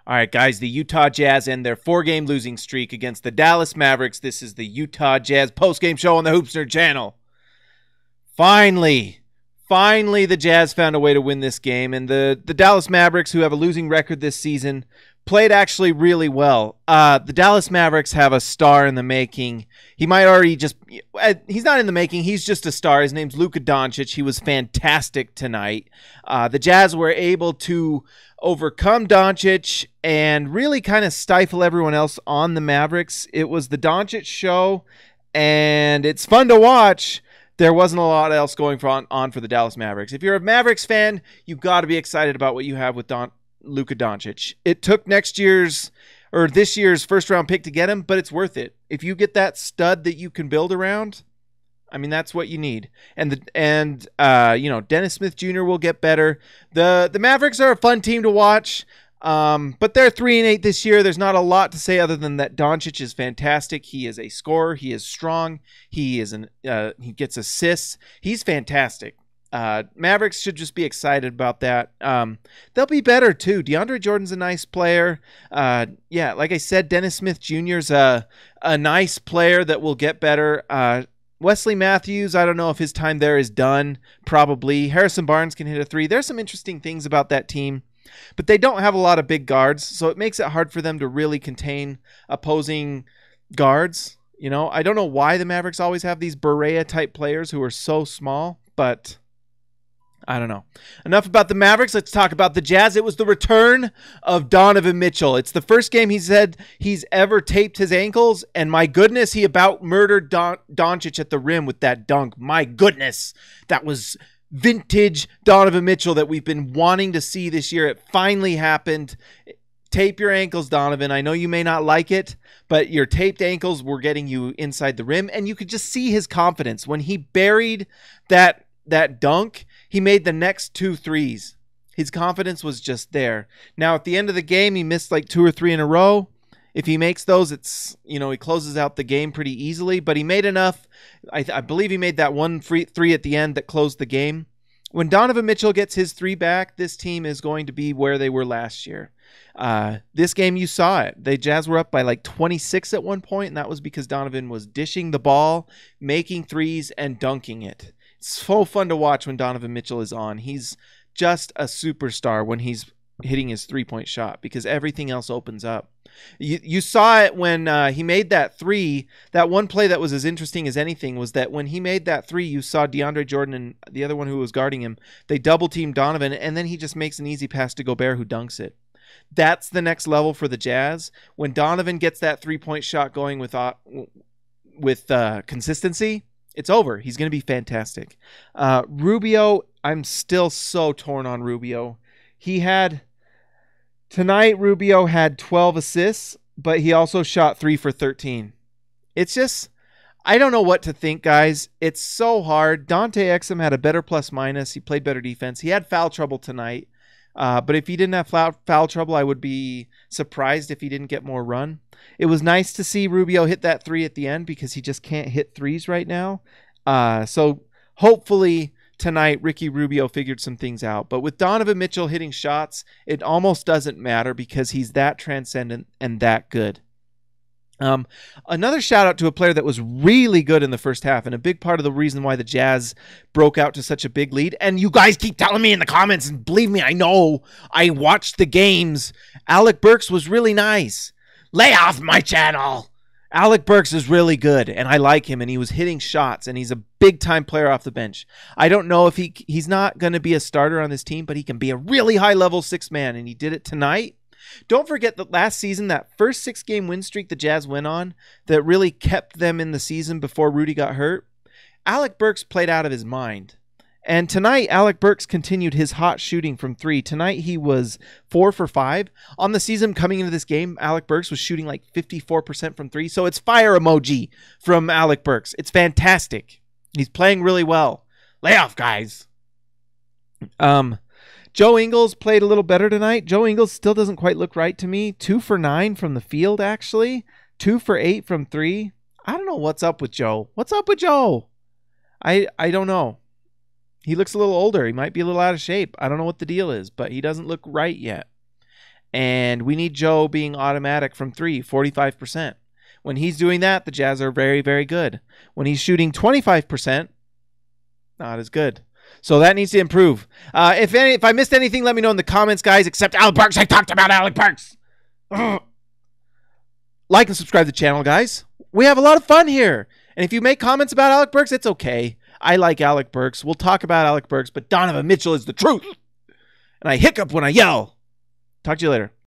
All right, guys, the Utah Jazz end their 4-game losing streak against the Dallas Mavericks. This is the Utah Jazz postgame show on the Hoopster channel. Finally, the Jazz found a way to win this game, and the Dallas Mavericks, who have a losing record this season, played actually really well. The Dallas Mavericks have a star in the making. He might already he's not in the making. He's just a star. His name's Luka Doncic. He was fantastic tonight. The Jazz were able to overcome Doncic and really kind of stifle everyone else on the Mavericks. It was the Doncic show, and it's fun to watch. There wasn't a lot else going on for the Dallas Mavericks. If you're a Mavericks fan, you've got to be excited about what you have with Luka Doncic. It took this year's first-round pick to get him, but it's worth it. If you get that stud that you can build around, I mean, that's what you need. And Dennis Smith Jr. will get better. The Mavericks are a fun team to watch, but they're 3-8 this year. There's not a lot to say other than that Doncic is fantastic. He is a scorer. He is strong. He gets assists. He's fantastic. Mavericks should just be excited about that. They'll be better too. DeAndre Jordan's a nice player. Like I said, Dennis Smith Jr. is a nice player that will get better. Wesley Matthews, I don't know if his time there is done. Probably. Harrison Barnes can hit a 3. There's some interesting things about that team, but they don't have a lot of big guards, so it makes it hard for them to really contain opposing guards. I don't know why the Mavericks always have these Berea-type players who are so small, but I don't know. Enough about the Mavericks. Let's talk about the Jazz. It was the return of Donovan Mitchell. It's the first game he said he's ever taped his ankles, and my goodness, he about murdered Doncic at the rim with that dunk. My goodness, that was vintage Donovan Mitchell that we've been wanting to see this year. It finally happened. Tape your ankles, Donovan. I know you may not like it, but your taped ankles were getting you inside the rim, and you could just see his confidence. When he buried that dunk, he made the next 2 threes. His confidence was just there. Now, at the end of the game, he missed like 2 or 3 in a row. If he makes those, he closes out the game pretty easily, but he made enough. I believe he made that 1 free 3 at the end that closed the game. When Donovan Mitchell gets his 3 back, this team is going to be where they were last year. This game, you saw it. The Jazz were up by like 26 at one point, and that was because Donovan was dishing the ball, making threes, and dunking it. It's so fun to watch when Donovan Mitchell is on. He's just a superstar when he's hitting his 3-point shot because everything else opens up. You saw it when he made that 3. That one play that was as interesting as anything was that when he made that 3, you saw DeAndre Jordan and the other one who was guarding him, they double-teamed Donovan, and then he just makes an easy pass to Gobert who dunks it. That's the next level for the Jazz. When Donovan gets that 3-point shot going with consistency, it's over. He's going to be fantastic. Rubio, I'm still so torn on Rubio. Tonight, Rubio had 12 assists, but he also shot 3 for 13. It's just, I don't know what to think, guys. It's so hard. Dante Exum had a better plus-minus. He played better defense. He had foul trouble tonight. But if he didn't have foul trouble, I would be surprised if he didn't get more run. It was nice to see Rubio hit that 3 at the end because he just can't hit threes right now. So hopefully tonight Ricky Rubio figured some things out. But with Donovan Mitchell hitting shots, it almost doesn't matter because he's that transcendent and that good. Another shout out to a player that was really good in the first half and a big part of the reason why the Jazz broke out to such a big lead. And you guys keep telling me in the comments, and believe me, I know, I watched the games. Alec Burks was really nice. Lay off my channel. Alec Burks is really good, and I like him, and he was hitting shots, and he's a big-time player off the bench. I don't know if he's not going to be a starter on this team, but he can be a really high-level 6-man, and he did it tonight. Don't forget that last season, that first 6-game win streak the Jazz went on that really kept them in the season before Rudy got hurt, Alec Burks played out of his mind. And tonight, Alec Burks continued his hot shooting from 3. Tonight, he was 4 for 5. On the season coming into this game, Alec Burks was shooting like 54% from 3. So it's fire emoji from Alec Burks. It's fantastic. He's playing really well. Lay off, guys. Joe Ingles played a little better tonight. Joe Ingles still doesn't quite look right to me. 2 for 9 from the field, actually. 2 for 8 from 3. I don't know what's up with Joe. What's up with Joe? I don't know. He looks a little older. He might be a little out of shape. I don't know what the deal is, but he doesn't look right yet. And we need Joe being automatic from 3, 45%. When he's doing that, the Jazz are very, very good. When he's shooting 25%, not as good. So that needs to improve. If I missed anything, let me know in the comments, guys, except Alec Burks. I talked about Alec Burks. Like and subscribe to the channel, guys. We have a lot of fun here. And if you make comments about Alec Burks, it's okay. I like Alec Burks. We'll talk about Alec Burks, but Donovan Mitchell is the truth. And I hiccup when I yell. Talk to you later.